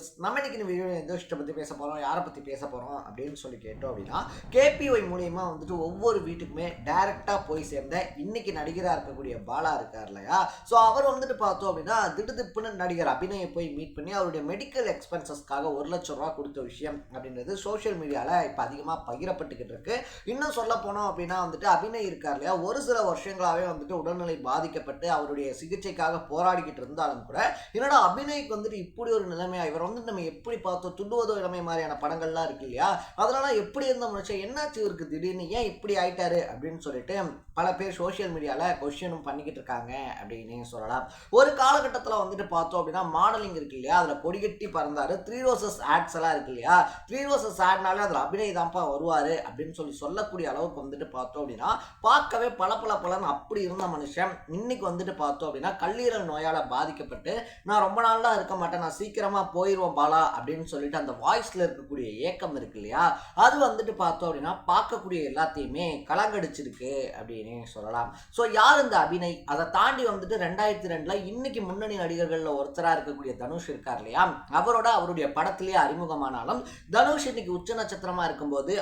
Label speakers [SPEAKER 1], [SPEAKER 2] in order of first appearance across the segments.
[SPEAKER 1] Viewers, நம்ம இன்னைக்கு video எந்த விஷயத்தை பற்றி பேச போகிறோம், யாரை பற்றி பேச போகிறோம் அப்படின்னு சொல்லி கேட்டோம் அப்படின்னா, கேபிஒய் மூலியமா வந்துட்டு ஒவ்வொரு வீட்டுக்குமே டைரெக்டாக போய் சேர்ந்த இன்னைக்கு நடிகராக இருக்கக்கூடிய பாலா இருக்கார் இல்லையா. ஸோ அவர் வந்துட்டு பார்த்தோம் அப்படின்னா திடுதிப்புன்னு நடிகர் அபிநயை போய் மீட் பண்ணி அவருடைய மெடிக்கல் எக்ஸ்பென்சஸ்க்காக 1,00,000 ரூபா கொடுத்த விஷயம் அப்படின்றது சோஷியல் மீடியாவில் இப்போ அதிகமாக பகிரப்பட்டுக்கிட்டு இருக்கு. இன்னும் சொல்ல போனோம் அப்படின்னா வந்துட்டு அபிநய் இருக்கார் இல்லையா, ஒரு சில வருஷங்களாகவே வந்துட்டு உடல்நிலை பாதிக்கப்பட்டு அவருடைய சிகிச்சைக்காக போராடிக்கிட்டு இருந்தாலும் கூட என்னடா அபிநய்க்கு வந்துட்டு இப்படி ஒரு நிலைமையா, இவர் வந்து நம்ம எப்படி பார்த்தோம் துள்ளுவதோ இளமை மாதிரியான படங்கள்லாம் இருக்கு இல்லையா, அதனால எப்படி இருந்த மனுஷன் என்னாச்சு இவருக்கு திடீர்னு ஏன் இப்படி ஆயிட்டாரு அப்படின்னு சொல்லிட்டு பல பேர் சோஷியல் மீடியாவில் கொஸ்டினும் பண்ணிக்கிட்டு இருக்காங்க அப்படின்னு சொல்லலாம். ஒரு காலகட்டத்தில் வந்துட்டு பார்த்தோம் அப்படின்னா மாடலிங் இருக்கு இல்லையா, அதில் கொடிகட்டி பறந்தாரு. 3 ரோசஸ் ஆட்ஸ் எல்லாம் இருக்கு இல்லையா, 3 ரோசஸ் ஆட்னாலே அதில் அபிநய் தான்ப்பா வருவார் அப்படின்னு சொல்லக்கூடிய அளவுக்கு வந்துட்டு பார்த்தோம் அப்படின்னா பார்க்கவே பல அப்படி இருந்த மனுஷன் இன்னைக்கு வந்துட்டு பார்த்தோம் அப்படின்னா கல்லீரல் நோயால் பாதிக்கப்பட்டு நான் ரொம்ப நாள்லாம் இருக்க மாட்டேன், நான் சீக்கிரமா போயிடுவோம் பாலா அப்படின்னு சொல்லிட்டு அந்த வாய்ஸ்ல இருக்கக்கூடிய ஏக்கம் இருக்கு இல்லையா, அது வந்துட்டு பார்த்தோம் அப்படின்னா பார்க்கக்கூடிய எல்லாத்தையுமே கலங்கடிச்சிருக்கு அப்படின்னு சொல்லலாம். ஸோ யார் இந்த அபிநய், அதை தாண்டி வந்துட்டு 2002 இன்னைக்கு முன்னணி நடிகர்கள்ல ஒருத்தரா இருக்கக்கூடிய தனுஷ் இருக்கார் இல்லையா, அவருடைய படத்திலேயே அறிமுகமானாலும் தனுஷ் இன்னைக்கு உச்ச நட்சத்திரமா இருக்கும்போது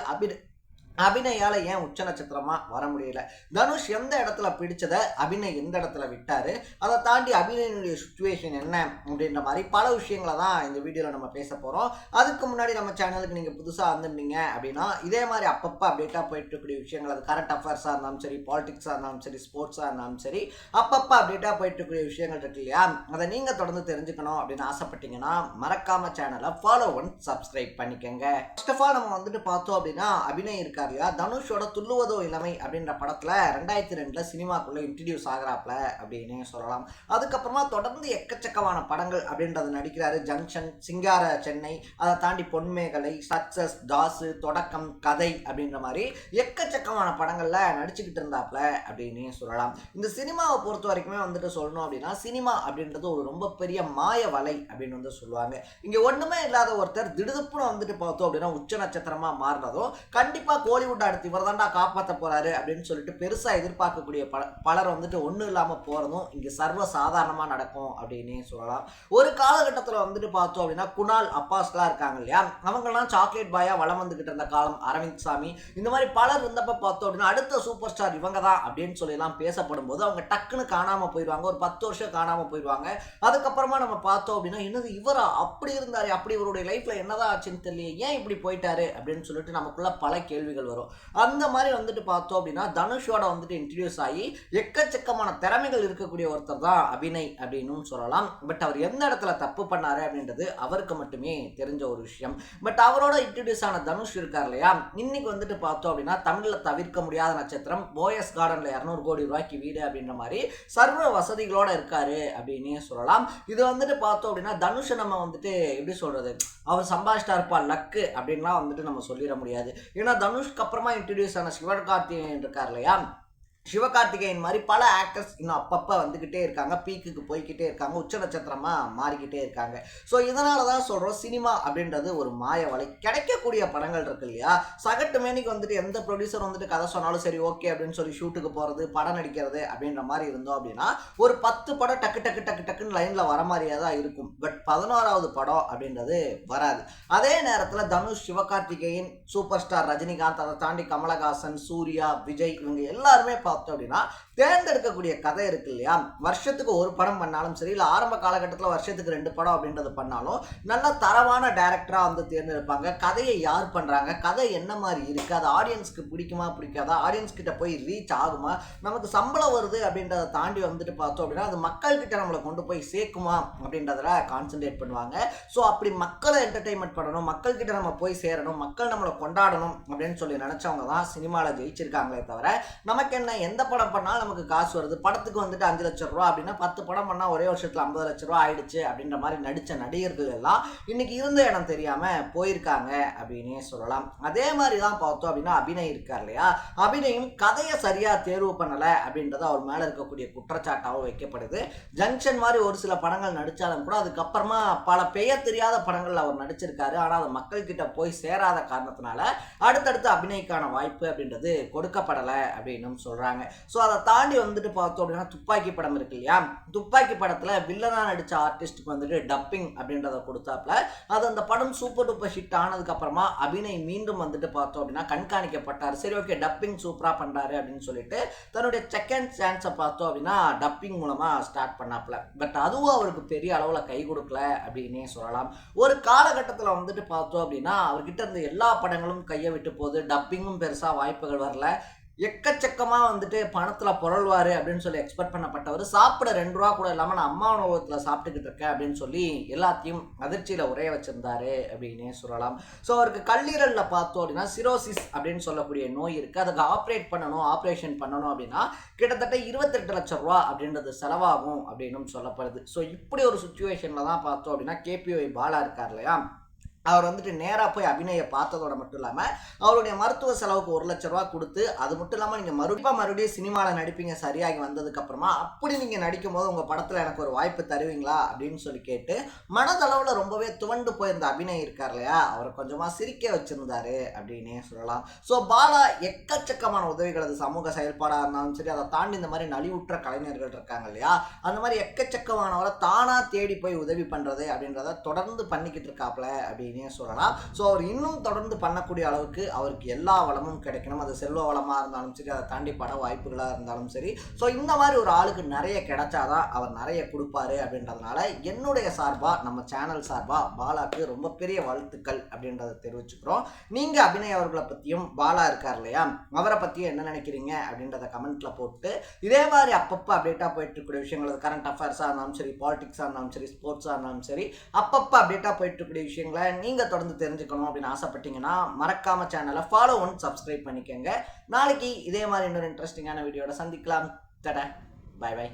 [SPEAKER 1] அபிநயால ஏன் உச்ச நட்சத்திரமா வர முடியல, தனுஷ் எந்த இடத்துல பிடிச்சதை அபிநய் எந்த இடத்துல விட்டாரு, அதை தாண்டி அபிநயனுடைய சுச்சுவேஷன் என்ன அப்படின்ற மாதிரி பல விஷயங்களை தான் இந்த வீடியோவில் நம்ம பேச போகிறோம். அதுக்கு முன்னாடி நம்ம சேனலுக்கு நீங்கள் புதுசாக வந்திருந்தீங்க அப்படின்னா இதே மாதிரி அப்பப்போ அப்டேட்டாக போயிட்டு இருக்கக்கூடிய விஷயங்கள், அது கரண்ட் அஃபேர்ஸாக இருந்தாலும் சரி, பாலிடிக்ஸாக இருந்தாலும் சரி, ஸ்போர்ட்ஸாக இருந்தாலும் சரி, அப்பப்போ அப்டேட்டாக போயிட்டு இருக்கக்கூடிய விஷயங்கள் இருக்கு இல்லையா, அதை நீங்கள் தொடர்ந்து தெரிஞ்சுக்கணும் அப்படின்னு ஆசைப்பட்டீங்கன்னா மறக்காம சேனலை ஃபாலோ பண்ணி சப்ஸ்கிரைப் பண்ணிக்கோங்க. ஃபர்ஸ்ட் ஆஃப் ஆல் நம்ம வந்துட்டு பார்த்தோம் அப்படின்னா அபிநய் இருக்கார், தனுஷோட துள்ளுவதோ இளமை அப்படின்ற படத்துல 2002 சினிமாக்குள்ள இன்ட்ரடியூஸ் ஆகிறாப்ல அப்படின்னு சொல்லலாம். அதுக்கப்புறமா தொடர்ந்து எக்கச்சக்கமான படங்கள் அப்படின்றது நடிக்கிறாரு. ஜங்ஷன், சிங்கார சென்னை, அதை தாண்டி பொன்மேகலை, சக்சஸ், தாசு, தொடக்கம், கதை அப்படின்ற மாதிரி எக்கச்சக்கமான படங்கள்ல நடிச்சுக்கிட்டு இருந்தாப்ல அப்படின்னு சொல்லலாம். இந்த சினிமாவை பொறுத்த வரைக்குமே வந்துட்டு சொல்லணும் அப்படின்னா சினிமா அப்படின்றது ஒரு ரொம்ப பெரிய மாய வலை அப்படின்னு வந்து சொல்லுவாங்க. இங்க ஒண்ணுமே இல்லாத ஒருத்தர் திடுதுப்புன்னு வந்துட்டு பார்த்தோம் அப்படின்னா உச்ச நட்சத்திரமா மாறினதும் கண்டிப்பா கோலிவுட் அடுத்து இவர் தாண்டா காப்பாற்ற போறாரு அப்படின்னு சொல்லிட்டு பெருசா எதிர்பார்க்கக்கூடிய பலர் வந்துட்டு ஒன்றும் இல்லாம போறதும் இங்க சர்வ சாதாரணமா நடக்கும் அப்படின்னு சொல்லலாம். ஒரு காலகட்டத்தில் வந்துட்டு பார்த்தோம் அப்படின்னா குணால், அப்பாஸ்லாம் இருக்காங்க இல்லையா, அவங்கெல்லாம் சாக்லேட் பாயா வளம் வந்துகிட்டு இருந்த காலம், அரவிந்த் சாமி, இந்த மாதிரி பலர் இருந்தப்ப பார்த்தோம் அப்படின்னா அடுத்த சூப்பர் ஸ்டார் இவங்க தான் அப்படின்னு சொல்லி எல்லாம் பேசப்படும் போது அவங்க டக்குன்னு காணாம போயிடுவாங்க, ஒரு 10 வருஷம் காணாம போயிடுவாங்க. அதுக்கப்புறமா நம்ம பார்த்தோம் அப்படின்னா என்னது இவரா அப்படி இருந்தாரு, அப்படி இவருடைய லைஃப்ல என்னதான் ஆச்சுன்னு தெரியல, ஏன் இப்படி போயிட்டாரு அப்படின்னு சொல்லிட்டு நமக்குள்ள பல கேள்விகள் வரும். அந்த மாதிரி வந்துட்டு பார்த்தோம் அப்படின்னா தனுஷோட வந்துட்டு இன்ட்ரடியூஸ் ஆகி எக்கச்சக்கமான திறமைகள் இருக்கக்கூடிய ஒருத்தர் தான் அபிநய் அப்படின்னு சொல்லலாம். பட் அவர் எந்த இடத்துல தப்பு பண்ணாரு அப்படின்றது அவருக்கு மட்டுமே தெரிஞ்ச ஒரு விஷயம். பட் அவரோட இன்ட்ரடியூஸ் ஆன தனுஷ் இருக்கார் இல்லையா, இன்னைக்கு வந்துட்டு பார்த்தோம் அப்படின்னா தமிழ்ல தவிர்க்க முடியாத நட்சத்திரம், போயஸ் கார்டன்ல 200 கோடி ரூபாய்க்கு வீடு அப்படின்ற மாதிரி சர்வ வசதிகளோட இருக்காரு அப்படின்னு சொல்லலாம். இது வந்துட்டு பார்த்தோம் அப்படின்னா தனுஷை நம்ம வந்துட்டு எப்படி சொல்றது, அவர் சம்பாதிச்சிட்டா இருப்பா லக்கு அப்படின்லாம் வந்துட்டு நம்ம சொல்லிட முடியாது. ஏன்னா தனுஷ்க்கு அப்புறமா இன்ட்ரடியூஸ் ஆன சிவகார்த்திகேயன் இருக்கார் இல்லையா, சிவகார்த்திகேயன் மாதிரி பல ஆக்டர்ஸ் இன்னும் அப்பப்போ வந்துக்கிட்டே இருக்காங்க, பீக்குக்கு போய்கிட்டே இருக்காங்க, உச்ச நட்சத்திரமா மாறிக்கிட்டே இருக்காங்க. ஸோ இதனால தான் சொல்கிறோம் சினிமா அப்படின்றது ஒரு மாய வலை. கிடைக்கக்கூடிய படங்கள் இருக்கு இல்லையா, சகட்டு மேனிக்கு வந்துட்டு எந்த ப்ரொடியூசர் வந்துட்டு கதை சொன்னாலும் சரி ஓகே அப்படின்னு சொல்லி ஷூட்டுக்கு போகிறது, படம் நடிக்கிறது அப்படின்ற மாதிரி இருந்தோம் அப்படின்னா ஒரு 10 படம் டக்குன்னு லைனில் வர மாதிரியே தான் இருக்கும். பட் 11வது படம் அப்படின்றது வராது. அதே நேரத்தில் தனுஷ், சிவகார்த்திகேயன், சூப்பர் ஸ்டார் ரஜினிகாந்த், அதை தாண்டி கமலஹாசன், சூர்யா, விஜய், இவங்க எல்லாருமே அப்படின்னா தேர்ந்தெடுக்கக்கூடிய கதை இருக்கு இல்லையா, வருஷத்துக்கு ஒரு படம் பண்ணாலும் சரி, இல்லை ஆரம்ப காலகட்டத்தில் வருஷத்துக்கு 2 படம் அப்படின்றது பண்ணாலும் நல்ல தரமான டைரக்டரா வந்து தேர்ந்தெடுப்பாங்க. கதையை யார் பண்றாங்க, கதை என்ன மாதிரி இருக்கு, அது ஆடியன்ஸ்க்கு பிடிக்குமா பிடிக்காதா, ஆடியன்ஸ் கிட்ட போய் ரீச் ஆகுமா, நமக்கு சம்பளம் வருது அப்படின்றத தாண்டி வந்துட்டு பார்த்தோம் அப்படின்னா அது மக்கள் கிட்ட நம்மளை கொண்டு போய் சேர்க்குமா அப்படின்றதுல கான்சென்ட்ரேட் பண்ணுவாங்க. ஸோ அப்படி மக்களை என்டர்டைன்மெண்ட் பண்ணணும், மக்கள் கிட்ட நம்ம போய் சேரணும், மக்கள் நம்மளை கொண்டாடணும் அப்படின்னு சொல்லி நினைச்சவங்க தான் சினிமாவில் ஜெயிச்சிருக்காங்களே தவிர நமக்கு என்ன எந்த படம் பண்ணாலும் நமக்கு காசு வருது, படத்துக்கு வந்துட்டு 5 லட்சம் ரூபா அப்படின்னா 10 படம் பண்ணா ஒரே வருஷத்துல 50 லட்சம் ரூபா ஆயிடுச்சு அப்படின்ற மாதிரி நடிச்ச நடிகர்கள் எல்லாம் இன்னைக்கு இருந்த இடம் தெரியாம போயிருக்காங்க அப்படின்னே சொல்லலாம். அதே மாதிரி தான் பார்த்தோம் அப்படின்னா அபிநய் இருக்கார் இல்லையா, அபிநயும் கதையை சரியா தேர்வு பண்ணல அப்படின்றது அவர் மேல இருக்கக்கூடிய குற்றச்சாட்டாகவும் வைக்கப்படுது. ஜங்ஷன் மாதிரி ஒரு சில படங்கள் நடிச்சாலும் கூட அதுக்கப்புறமா பல பெயர் தெரியாத படங்கள் அவர் நடிச்சிருக்காரு. ஆனால் அது மக்கள் கிட்ட போய் சேராத காரணத்தினால அடுத்தடுத்து அபிநய்க்கான வாய்ப்பு அப்படின்றது கொடுக்கப்படலை அப்படின்னு சொல்றாங்க. கொடுக்குறாங்க. ஸோ அதை தாண்டி வந்துட்டு பார்த்தோம் அப்படின்னா துப்பாக்கி படம் இருக்கு இல்லையா, துப்பாக்கி படத்தில் வில்லனா நடித்த ஆர்டிஸ்ட்டுக்கு வந்துட்டு டப்பிங் அப்படின்றத கொடுத்தாப்புல அது அந்த படம் சூப்பர் டூப்பர் ஹிட் ஆனதுக்கு அப்புறமா அபிநய் மீண்டும் வந்துட்டு பார்த்தோம் அப்படின்னா கண்காணிக்கப்பட்டார். சரி ஓகே டப்பிங் சூப்பராக பண்ணுறாரு அப்படின்னு சொல்லிட்டு தன்னுடைய செகண்ட் சான்ஸை பார்த்தோம் அப்படின்னா டப்பிங் மூலமாக ஸ்டார்ட் பண்ணாப்புல. பட் அதுவும் அவருக்கு பெரிய அளவில் கை கொடுக்கல அப்படின்னே சொல்லலாம். ஒரு காலகட்டத்தில் வந்துட்டு பார்த்தோம் அப்படின்னா அவர்கிட்ட இருந்த எல்லா படங்களும் கையை விட்டு போகுது, டப்பிங்கும் பெருசாக வாய்ப்புகள் வரல, எக்கச்சக்கமாக வந்துட்டு பணத்தில் புரள்வார் அப்படின்னு சொல்லி எக்ஸ்பெக்ட் பண்ணப்பட்டவர் சாப்பிட 2 ரூபா கூட இல்லாமல் நான் அம்மா உணவகத்தில் சாப்பிட்டுக்கிட்டு இருக்கேன் அப்படின்னு சொல்லி எல்லாத்தையும் அதிர்ச்சியில் உரைய வச்சிருந்தாரு அப்படின்னே சொல்லலாம். ஸோ அவருக்கு கல்லீரலில் பார்த்தோம் அப்படின்னா சிரோசிஸ் அப்படின்னு சொல்லக்கூடிய நோய் இருக்குது. அதுக்கு ஆப்ரேஷன் பண்ணணும் அப்படின்னா கிட்டத்தட்ட 28 லட்சம் ரூபா அப்படின்றது செலவாகும் அப்படின்னு சொல்லப்படுது. ஸோ இப்படி ஒரு சுச்சுவேஷனில் தான் பார்த்தோம் அப்படின்னா கேபிஒய் பாலா இருக்கார் இல்லையா, அவர் வந்துட்டு நேராக போய் அபிநயை பார்த்ததோட மட்டும் இல்லாமல் அவருடைய மருத்துவ செலவுக்கு 1 லட்ச ரூபா கொடுத்து, அது மட்டும் இல்லாமல் நீங்கள் மறுபடியும் சினிமாவில் நடிப்பீங்க சரியாகி வந்ததுக்கப்புறமா அப்படி நீங்கள் நடிக்கும் போது உங்கள் படத்தில் எனக்கு ஒரு வாய்ப்பு தருவீங்களா அப்படின்னு சொல்லி கேட்டு மனதளவில் ரொம்பவே துவண்டு போயிருந்த அபிநய் இருக்கார் இல்லையா, அவரை கொஞ்சமாக சிரிக்க வச்சிருந்தாரு அப்படின்னே சொல்லலாம். ஸோ பாலா எக்கச்சக்கமான உதவிகள், அது சமூக செயல்பாடாக இருந்தாலும் சரி, அதை தாண்டி இந்த மாதிரி நலிவுற்ற கலைஞர்கள் இருக்காங்க இல்லையா, அந்த மாதிரி எக்கச்சக்கமானவரை தானாக தேடி போய் உதவி பண்ணுறது அப்படின்றத தொடர்ந்து பண்ணிக்கிட்டு இருக்காப்புல அப்படின்னு சொல்லலாம். ஸோ அவர் இன்னும் தொடர்ந்து பண்ணக்கூடிய அளவுக்கு அவருக்கு எல்லா வளமும் கிடைக்கணும். அது செல்வ வளமாக இருந்தாலும் சரி, அதை தாண்டி பட வாய்ப்புகளாக இருந்தாலும் சரி. ஸோ இந்த மாதிரி ஒரு ஆளுக்கு நிறைய கிடைச்சாதான் அவர் நிறைய கொடுப்பாரு அப்படின்றதுனால என்னுடைய சார்பாக நம்ம சேனல் சார்பாக பாலாக்கு ரொம்ப பெரிய வாழ்த்துக்கள் அப்படின்றத தெரிவிச்சுக்கிறோம். நீங்கள் அபிநய் அவர்களை பற்றியும் பாலா இருக்கார் இல்லையா, அவரை பற்றியும் என்ன நினைக்கிறீங்க அப்படின்றத கமெண்ட்டில் போட்டு இதே மாதிரி அப்பப்போ அப்டேட்டாக போயிட்டு இருக்கக்கூடிய விஷயங்கள், கரண்ட் அஃபேர்ஸாக இருந்தாலும் சரி, பாலிடிக்ஸாக இருந்தாலும் சரி, ஸ்போர்ட்ஸாக இருந்தாலும் சரி, அப்பப்போ அப்டேட்டாக போயிட்டு இருக்கக்கூடிய விஷயங்களை நீங்கள் தொடர்ந்து தெரிஞ்சுக்கணும் அப்படின்னு ஆசைப்பட்டீங்கன்னா மறக்காம சேனலை ஃபாலோ ஒன் சப்ஸ்கிரைப் பண்ணிக்கோங்க. நாளைக்கு இதே மாதிரி இன்னொரு இன்ட்ரெஸ்டிங்கான வீடியோட சந்திக்கலாம். டடா, பை பை.